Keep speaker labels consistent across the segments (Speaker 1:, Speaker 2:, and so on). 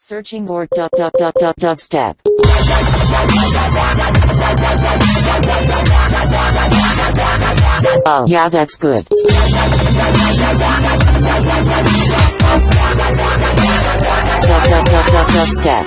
Speaker 1: Searching for dubstep. Oh, yeah, that's good. Dubstep.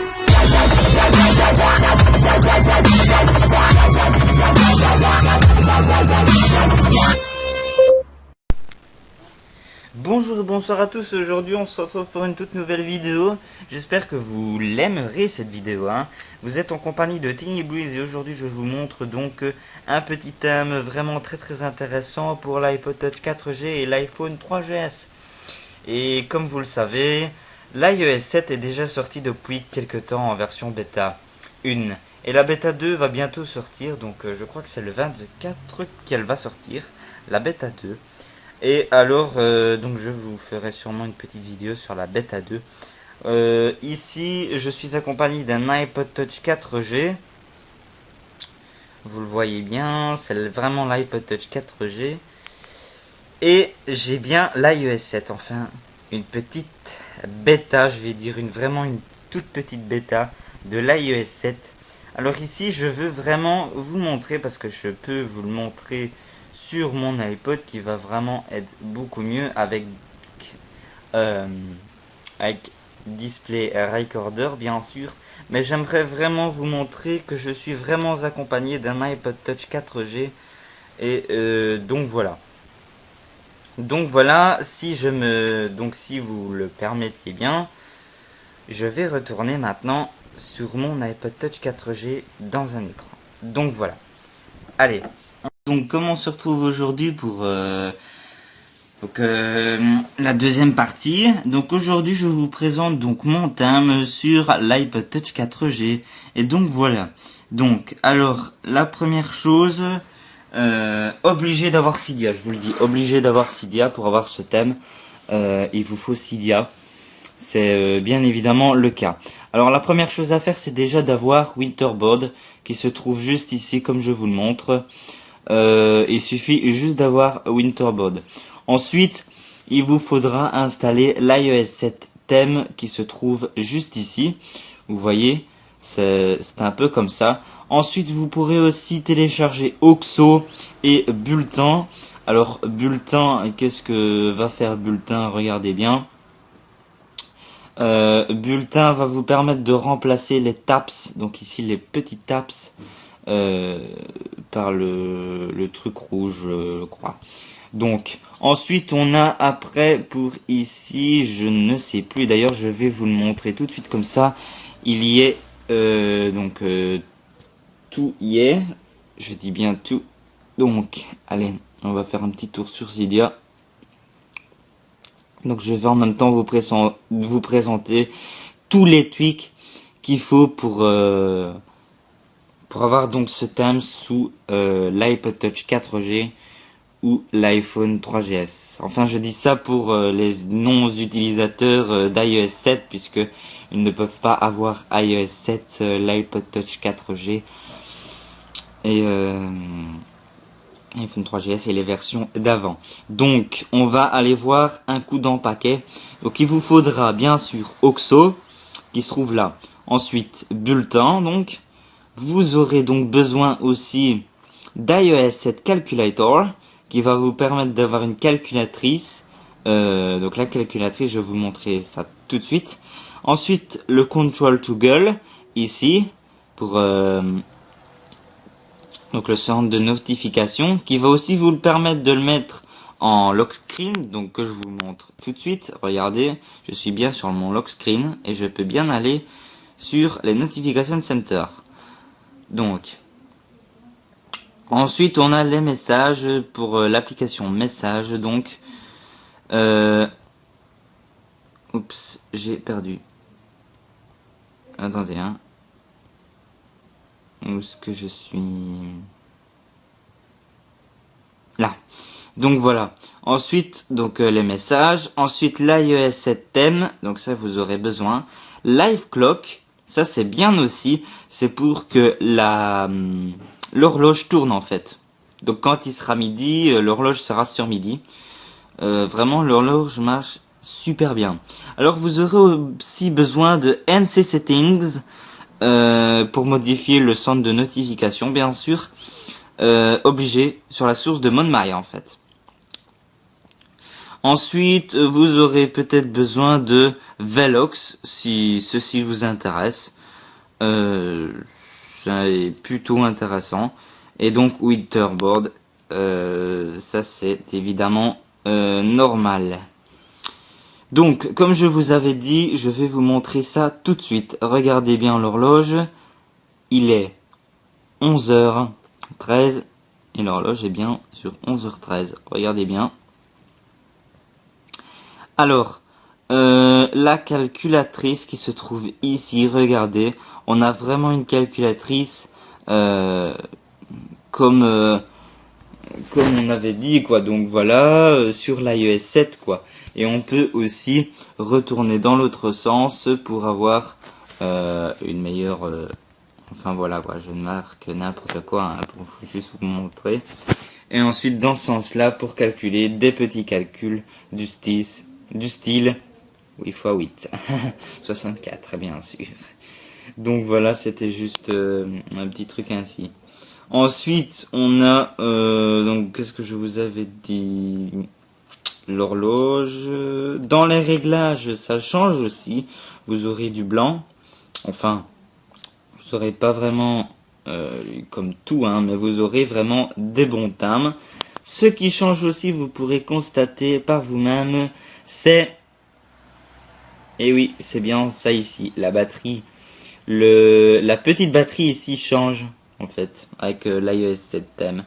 Speaker 2: Bonjour et bonsoir à tous, aujourd'hui on se retrouve pour une toute nouvelle vidéo. J'espère que vous l'aimerez cette vidéo. Vous êtes en compagnie de Tiny Breeze et aujourd'hui je vous montre donc un petit thème vraiment très intéressant pour l'iPod Touch 4G et l'iPhone 3GS. Et comme vous le savez, l'iOS 7 est déjà sorti depuis quelques temps en version bêta 1. Et la bêta 2 va bientôt sortir, donc je crois que c'est le 24 qu'elle va sortir, la bêta 2. Et alors, donc je vous ferai sûrement une petite vidéo sur la bêta 2. Ici, je suis accompagné d'un iPod Touch 4G. Vous le voyez bien, c'est vraiment l'iPod Touch 4G. Et j'ai bien l'iOS 7, enfin, une petite bêta, je vais dire vraiment une toute petite bêta de l'iOS 7. Alors ici, je veux vraiment vous montrer, parce que je peux vous le montrer sur mon iPod qui va vraiment être beaucoup mieux avec display recorder bien sûr, mais j'aimerais vraiment vous montrer que je suis vraiment accompagné d'un iPod Touch 4G et donc voilà, si si vous le permettiez bien, je vais retourner maintenant sur mon iPod Touch 4G dans un écran. Donc voilà, allez. Donc comment on se retrouve aujourd'hui pour la deuxième partie. Donc aujourd'hui je vous présente donc mon thème sur l'iPod Touch 4G. Et donc voilà. Donc alors la première chose, obligé d'avoir Cydia, je vous le dis, obligé d'avoir Cydia pour avoir ce thème. Il vous faut Cydia. C'est bien évidemment le cas. Alors la première chose à faire, c'est déjà d'avoir Winterboard qui se trouve juste ici comme je vous le montre. Il suffit juste d'avoir Winterboard. Ensuite, il vous faudra installer l'iOS 7 thème qui se trouve juste ici. Vous voyez, c'est un peu comme ça. Ensuite, vous pourrez aussi télécharger Oxo et Bulletin. Alors, Bulletin, qu'est-ce que va faire Bulletin? Regardez bien. Bulletin va vous permettre de remplacer les taps, donc ici les petits taps, par le truc rouge, je crois. Donc ensuite on a après pour ici, je ne sais plus, d'ailleurs je vais vous le montrer tout de suite comme ça. Il y est tout y est, je dis bien tout. Donc allez, on va faire un petit tour sur Cydia. Donc je vais en même temps vous présenter tous les tweaks qu'il faut pour avoir donc ce thème sous l'iPod Touch 4G ou l'iPhone 3GS. Enfin, je dis ça pour les non-utilisateurs d'iOS 7, puisque ils ne peuvent pas avoir iOS 7, l'iPod Touch 4G et iPhone 3GS et les versions d'avant. Donc, on va aller voir un coup dans paquet. Donc, il vous faudra bien sûr Oxo, qui se trouve là. Ensuite, Bulletin, donc. Vous aurez donc besoin aussi d'iOS 7 Calculator, qui va vous permettre d'avoir une calculatrice. Donc la calculatrice, je vais vous montrer ça tout de suite. Ensuite, le Control Toggle, ici, pour donc le centre de notification, qui va aussi vous permettre de le mettre en lock screen, donc que je vous montre tout de suite. Regardez, je suis bien sur mon lock screen et je peux bien aller sur les Notification Center. Donc, ensuite on a les messages pour l'application message. Donc, oups, j'ai perdu. Attendez, où est-ce que je suis? Là. Donc voilà. Ensuite, donc les messages. Ensuite, l'iOS 7 thème. Donc ça, vous aurez besoin. Live clock. Ça, c'est bien aussi. C'est pour que l'horloge tourne en fait. Donc quand il sera midi, l'horloge sera sur midi. Vraiment, l'horloge marche super bien. Alors vous aurez aussi besoin de NC Settings pour modifier le centre de notification, bien sûr. Obligé sur la source de MonMy en fait. Ensuite, vous aurez peut-être besoin de Velox si ceci vous intéresse. C'est plutôt intéressant. Et donc Winterboard, ça c'est évidemment normal. Donc, comme je vous avais dit, je vais vous montrer ça tout de suite. Regardez bien l'horloge. Il est 11h13 et l'horloge est bien sur 11h13. Regardez bien. Alors, la calculatrice qui se trouve ici, regardez, on a vraiment une calculatrice comme on avait dit quoi. Donc voilà, sur l'iOS 7 quoi. Et on peut aussi retourner dans l'autre sens pour avoir une meilleure. Enfin voilà quoi, je marque n'importe quoi hein, pour juste vous montrer. Et ensuite dans ce sens-là pour calculer des petits calculs du style 8 x 8. 64 bien sûr. Donc voilà, c'était juste un petit truc ainsi. Ensuite, on a donc qu'est-ce que je vous avais dit? L'horloge. Dans les réglages, ça change aussi. Vous aurez du blanc. Enfin, vous aurez pas vraiment comme tout, hein, mais vous aurez vraiment des bons timres. Ce qui change aussi, vous pourrez constater par vous-même, c'est, et oui, c'est bien ça ici, la batterie. La petite batterie ici change, en fait, avec l'iOS 7M.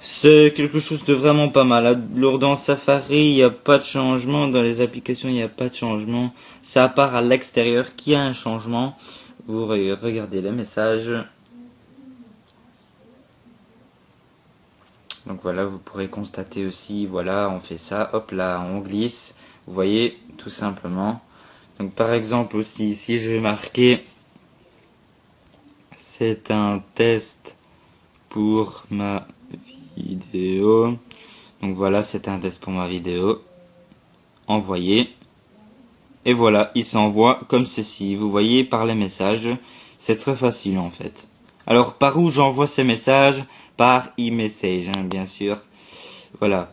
Speaker 2: C'est quelque chose de vraiment pas mal. Alors dans Safari, il n'y a pas de changement. Dans les applications, il n'y a pas de changement. C'est à part à l'extérieur qu'il y a un changement. Vous regardez les messages. Donc voilà, vous pourrez constater aussi, voilà, on fait ça, hop là, on glisse. Vous voyez, tout simplement. Donc par exemple aussi, ici, je vais marquer, c'est un test pour ma vidéo. Donc voilà, c'est un test pour ma vidéo. Envoyer. Et voilà, il s'envoie comme ceci. Vous voyez, par les messages. C'est très facile en fait. Alors, par où j'envoie ces messages? Par e-message, hein, bien sûr. Voilà.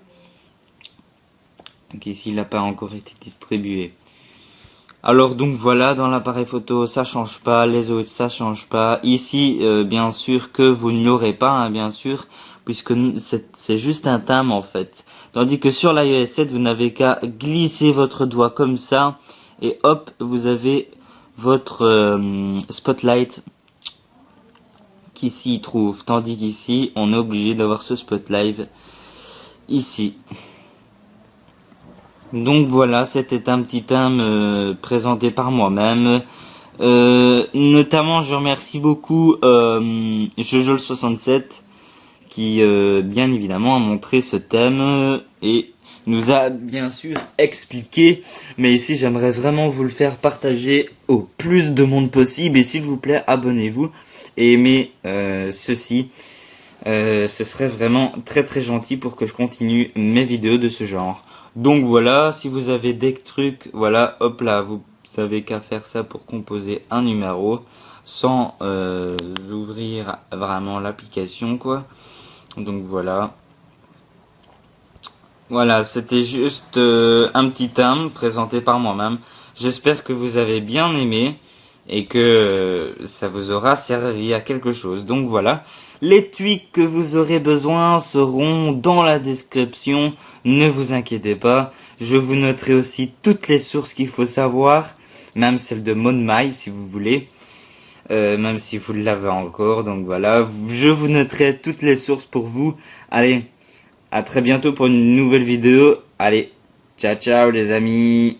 Speaker 2: Donc ici, il n'a pas encore été distribué. Alors donc voilà, dans l'appareil photo, ça change pas. Les autres, ça change pas. Ici, bien sûr que vous ne l'aurez pas, hein, bien sûr, puisque c'est juste un timbre en fait. Tandis que sur l'iOS 7, vous n'avez qu'à glisser votre doigt comme ça, et hop, vous avez votre spotlight qui s'y trouve. Tandis qu'ici, on est obligé d'avoir ce spotlight ici. Donc voilà, c'était un petit thème présenté par moi-même. Notamment, je remercie beaucoup Jojo67 qui, bien évidemment, a montré ce thème et nous a bien sûr expliqué. Mais ici, j'aimerais vraiment vous le faire partager au plus de monde possible. Et s'il vous plaît, abonnez-vous et aimez ceci. Ce serait vraiment très très gentil pour que je continue mes vidéos de ce genre. Donc voilà, si vous avez des trucs, voilà, hop là, vous savez qu'à faire ça pour composer un numéro sans ouvrir vraiment l'application quoi. Donc voilà. Voilà, c'était juste un petit thème présenté par moi-même. J'espère que vous avez bien aimé et que ça vous aura servi à quelque chose. Donc voilà, les tweaks que vous aurez besoin seront dans la description. Ne vous inquiétez pas. Je vous noterai aussi toutes les sources qu'il faut savoir, même celle de MonMy si vous voulez. Même si vous l'avez encore. Donc voilà, je vous noterai toutes les sources pour vous. Allez, à très bientôt pour une nouvelle vidéo. Allez, ciao ciao les amis.